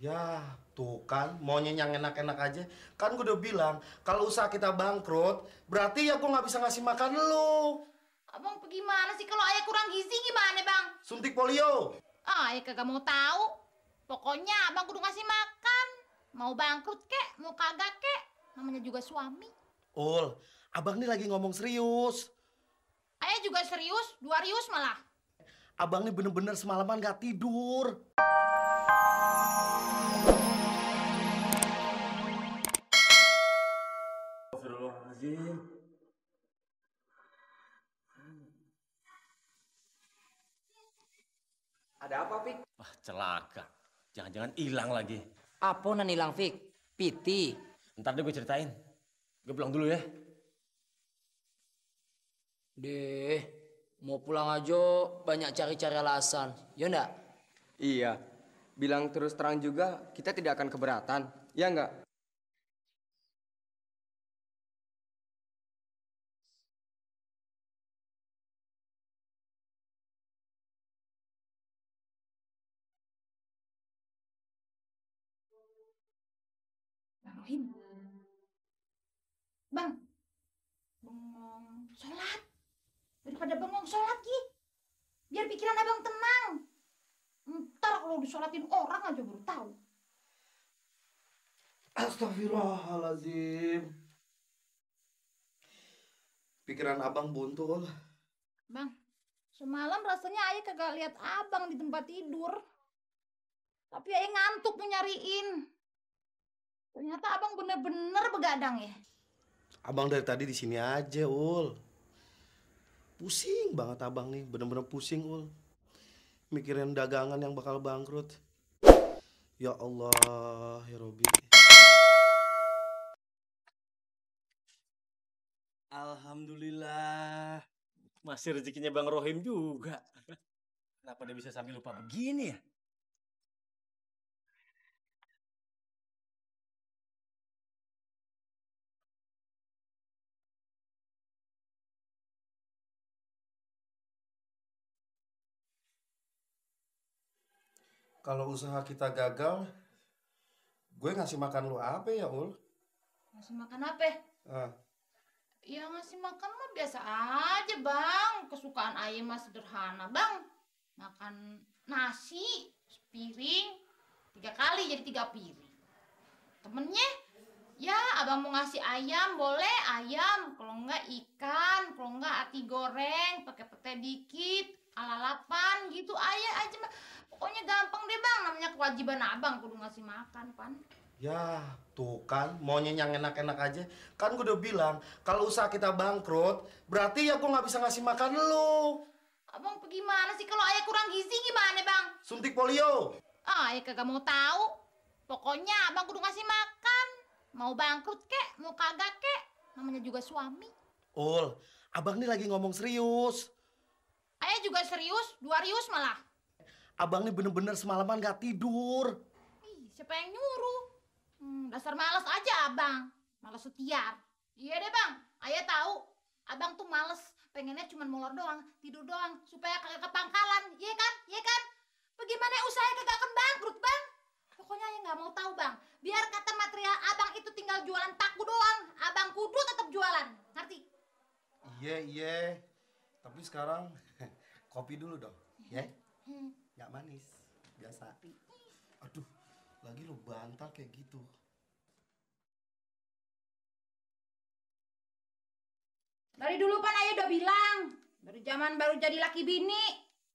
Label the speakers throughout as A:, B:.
A: Ya, tuh kan, maunya yang enak-enak aja. Kan gue udah bilang, kalau usaha kita bangkrut, berarti ya gue nggak bisa ngasih makan lu.
B: Abang gimana sih kalau ayah kurang gizi gimana, Bang?
A: Suntik polio.
B: Ayah kagak mau tahu. Pokoknya abang kudu ngasih makan. Mau bangkrut kek, mau kagak kek. Namanya juga suami.
A: Ul, abang nih lagi ngomong serius.
B: Ayah juga serius, dua rius malah.
A: Abang nih bener-bener semalaman gak tidur.
C: Astagfirullahaladzim.
D: Ada apa, Fik?
C: Wah, celaka. Jangan-jangan hilang lagi.
D: Apa nan hilang, Fik? Piti.
C: Ntar deh gue ceritain. Gue pulang dulu ya.
D: Deh, mau pulang aja banyak cari-cari alasan. Ya enggak?
E: Iya, bilang terus terang juga kita tidak akan keberatan, ya enggak?
B: Bang Rohim. Bang, bengong sholat. Daripada bengong sholat, Ki. Biar pikiran abang tenang. Ntar kalau disolatin orang aja baru tahu.
A: Astagfirullahaladzim. Pikiran abang buntu, Ul.
B: Bang, semalam rasanya ayah kagak lihat abang di tempat tidur. Tapi ayah ngantuk mau nyariin. Ternyata abang bener-bener begadang ya.
A: Abang dari tadi di sini aja, Ul. Pusing banget abang nih, bener-bener pusing, Ul. Mikirin dagangan yang bakal bangkrut. Ya Allah, ya Robi.
C: Alhamdulillah. Masih rezekinya Bang Rohim juga. Kenapa dia bisa sampai lupa begini ya?
A: Kalau usaha kita gagal, gue ngasih makan lu apa ya, Ul?
B: Ngasih makan apa?
A: Ah,
B: Ya ngasih makan mah biasa aja, Bang. Kesukaan ayah mah sederhana, Bang. Makan nasi sepiring 3 kali jadi 3 piring. Temennya, ya abang mau ngasih ayam boleh ayam, kalau enggak ikan, kalau enggak ati goreng, pakai pete dikit, lalapan gitu ayah aja mah. Pokoknya gampang deh, Bang. Namanya kewajiban abang kudu ngasih makan, Pan.
A: ya, tuh kan, maunya yang enak-enak aja. Kan gue udah bilang, kalau usaha kita bangkrut, berarti ya gue nggak bisa ngasih makan lu.
B: Abang gimana sih kalau ayah kurang gizi gimana, Bang?
A: Suntik polio.
B: Ayah kagak mau tahu. Pokoknya abang kudu ngasih makan. Mau bangkrut kek, mau kagak kek. Namanya juga suami.
A: Ul, abang nih lagi ngomong serius.
B: Ayah juga serius, dua rius malah.
A: Abang nih bener-bener semalaman gak tidur.
B: Ih, siapa yang nyuruh? Dasar malas aja abang. Malas setia. Iya deh, Bang. Ayah tahu. Abang tuh males. Pengennya cuma molor doang, tidur doang. Supaya kagak ke pangkalan. Iya kan? Iya kan? Bagaimana usaha kagak akan bangkrut, Bang? Pokoknya ayah nggak mau tahu, Bang. Biar kata material abang itu tinggal jualan paku doang. Abang kudu tetap jualan. Ngerti?
A: Iya, iya. Tapi sekarang kopi dulu dong, ya? Nggak manis, biasa. Aduh, lagi lu bantal kayak gitu.
B: Dari dulu kan ayah udah bilang. Dari zaman baru jadi laki bini.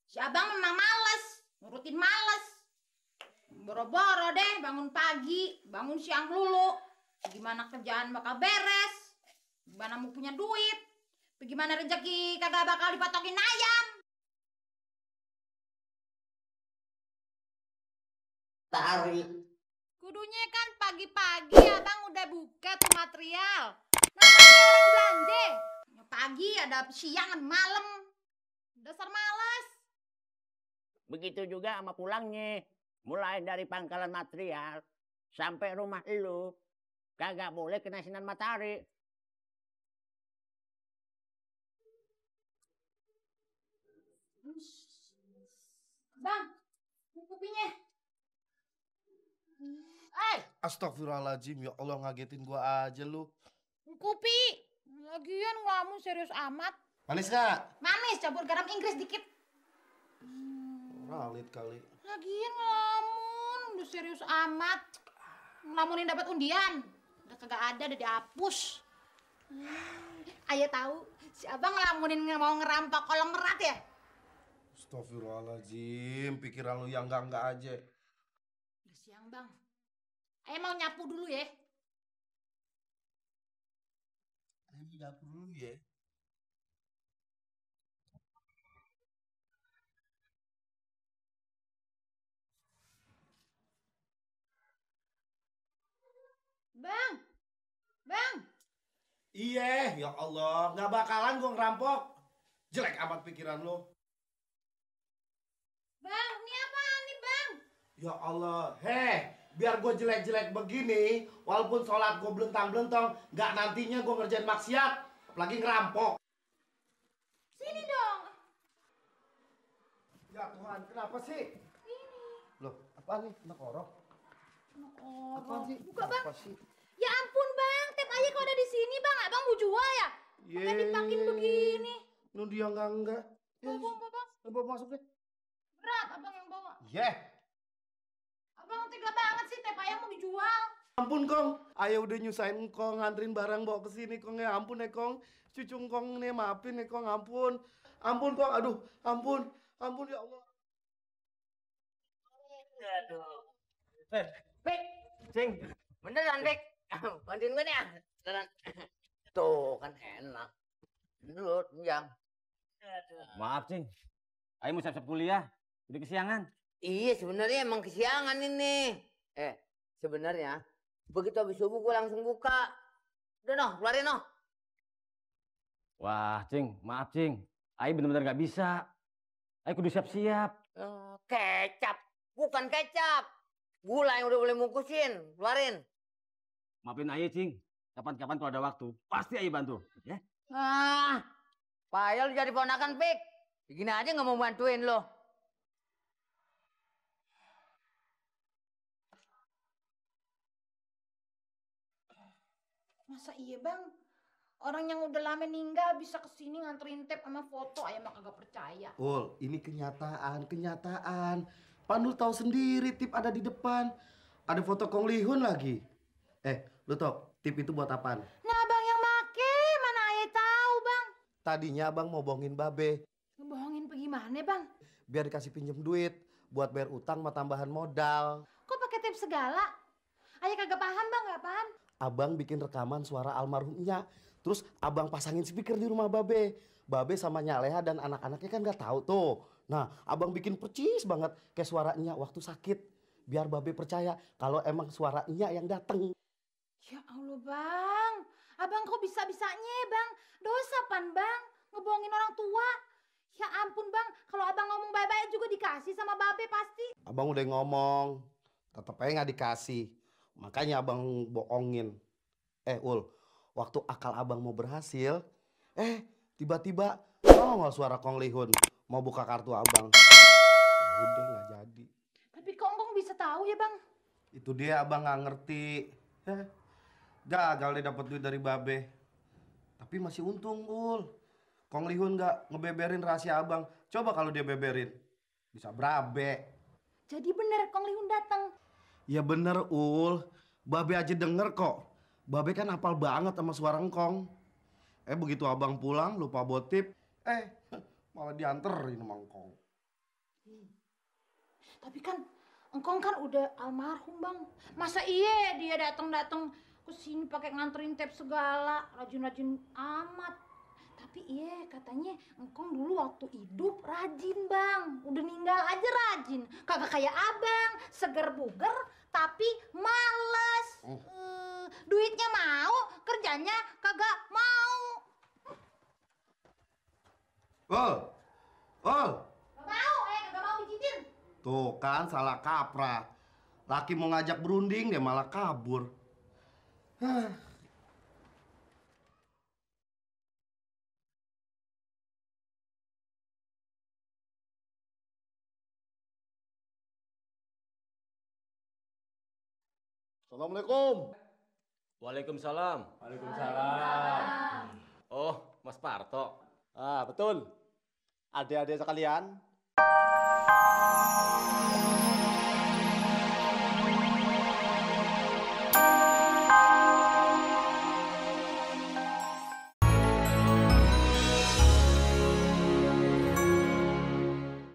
B: Si abang memang males. Nurutin males. Boro-boro deh bangun pagi, bangun siang dulu. Gimana kerjaan bakal beres? Gimana mau punya duit? Bagaimana rezeki kagak bakal dipatokin ayam?
D: Tarik.
B: Kudunya kan pagi-pagi abang udah buka tuh material. Namanya orang belanja. Pagi ada siang ada malam. Dasar malas.
F: Begitu juga sama pulangnya. Mulai dari pangkalan material sampai rumah lu kagak boleh kena sinar matahari.
B: Bang, ini kopinya.
A: Astagfirullahaladzim, ya Allah ngagetin gua aja lu.
B: Kopi. Lagian ngelamun serius amat.
A: Manis gak?
B: Manis, campur garam Inggris dikit.
A: Ralit kali.
B: Lagian ngelamun, udah serius amat. Ngelamunin dapat undian. Udah kagak ada, udah dihapus. Ayah tahu, si abang ngelamunin mau ngerampok kolong merat ya?
A: Astagfirullahaladzim, pikiran lu yang enggak aja.
B: Udah siang bang. Ayah mau nyapu dulu ya.
A: Ayo nyapu dulu ya.
B: Bang, bang.
A: Iya, ya Allah, nggak bakalan gua ngerampok. Jelek amat pikiran lo.
B: Bang, ini apaan nih bang?
A: Ya Allah, biar gue jelek-jelek begini, walaupun sholat gue belentang-belentong, nggak nantinya gue ngerjain maksiat, apalagi ngerampok.
B: Sini dong.
A: Ya Tuhan, kenapa sih?
B: Ini.
A: Loh, apaan nih? Anak orok?
B: Oh,
A: Apaan sih?
B: buka bang.
A: Apa sih?
B: Ya ampun bang, tep ayah kok ada di sini bang. Abang mau jual ya? Pakai dipakin begini.
A: Nu dia enggak.
B: Bawa,
A: Bawa masuk deh.
B: berat abang yang bawa. Abang tega banget sih, tep ayah mau dijual.
A: Ampun Kong, ayah udah nyusahin Kong nganterin barang bawa ke sini Kong ya. Ampun ya Kong. Cucung Kong nih maafin ya Kong, ampun. Ampun Kong, aduh, ampun. Ampun ya Allah.
F: Pik, Cing, beneran Pik. Bantuin gue nih ya. Beneran. Tuh kan enak. Dulu, yang.
C: Maaf, Cing. Ayo mau siap-siap kuliah. Udah kesiangan.
F: Iya sebenarnya emang kesiangan ini. Sebenarnya begitu habis subuh gue langsung buka. Udah noh, keluarin noh.
C: Wah, Cing. Maaf, Cing. Ayo bener-bener gak bisa. Ayo kudu siap-siap.
F: Kecap, bukan kecap. Gula yang udah boleh mungkusin, keluarin.
C: Maafin Ayo, Cing. Kapan-kapan kalau ada waktu, pasti Ayo bantu. Ya?
F: Payah lu jadi ponakan Pik. Begini aja nggak mau bantuin lo.
B: Masa iya bang? Orang yang udah lama meninggal bisa kesini nganterin tep sama foto, ayah mah kagak percaya.
A: Ini kenyataan. Panul tahu sendiri tip ada di depan. Ada foto Kong Lihun lagi. Lu tau tip itu buat apaan?
B: Nah abang yang make, mana ayah tahu bang?
A: Tadinya abang mau bohongin Babe.
B: Ngebohongin gimana bang?
A: Biar dikasih pinjem duit. Buat bayar utang sama tambahan modal.
B: Kok pakai tip segala? Ayah kagak paham bang, nggak paham.
A: Abang bikin rekaman suara almarhumnya. Terus abang pasangin speaker di rumah Babe. Babe sama Nyaleha dan anak-anaknya kan gak tahu tuh. Nah, abang bikin percis banget kayak suaranya waktu sakit. Biar Babe percaya kalau emang suaranya yang dateng.
B: Ya Allah bang, abang kok bisa-bisanya bang? Dosa pan bang, ngebohongin orang tua. Ya ampun bang, kalau abang ngomong baik-baik juga dikasih sama Babe pasti.
A: Abang udah ngomong, tetep aja gak dikasih. Makanya abang bohongin. Ul, waktu akal abang mau berhasil, tiba-tiba nongol suara Kong Lihun mau buka kartu abang. Ya udah nggak jadi.
B: Tapi kok engkong bisa tahu ya bang?
A: Itu dia abang nggak ngerti. Gagal deh dapet duit dari Babe. Tapi masih untung Ul. Kong Lihun nggak ngebeberin rahasia abang. Coba kalau dia beberin, bisa berabe.
B: Jadi bener Kong Lihun datang.
A: Ya bener Ul, Babe aja denger kok. Babe kan hafal banget sama suara engkong. Begitu abang pulang lupa botip, malah dianterin sama engkong.
B: Tapi kan engkong kan udah almarhum bang. Masa iya dia datang ke sini pakai nganterin tep segala, rajin-rajin amat. Tapi iya katanya engkong dulu waktu hidup rajin bang. Udah ninggal aja rajin. Kagak kayak abang, seger buger tapi males. Duitnya mau, kerjanya kagak mau.
A: Ul.
B: Gak mau, kagak mau pijitin.
A: Tuh kan salah kaprah. Laki mau ngajak berunding dia malah kabur. Assalamualaikum.
C: Waalaikumsalam. Oh, Mas Parto.
G: Ah, betul. Adik-adik sekalian,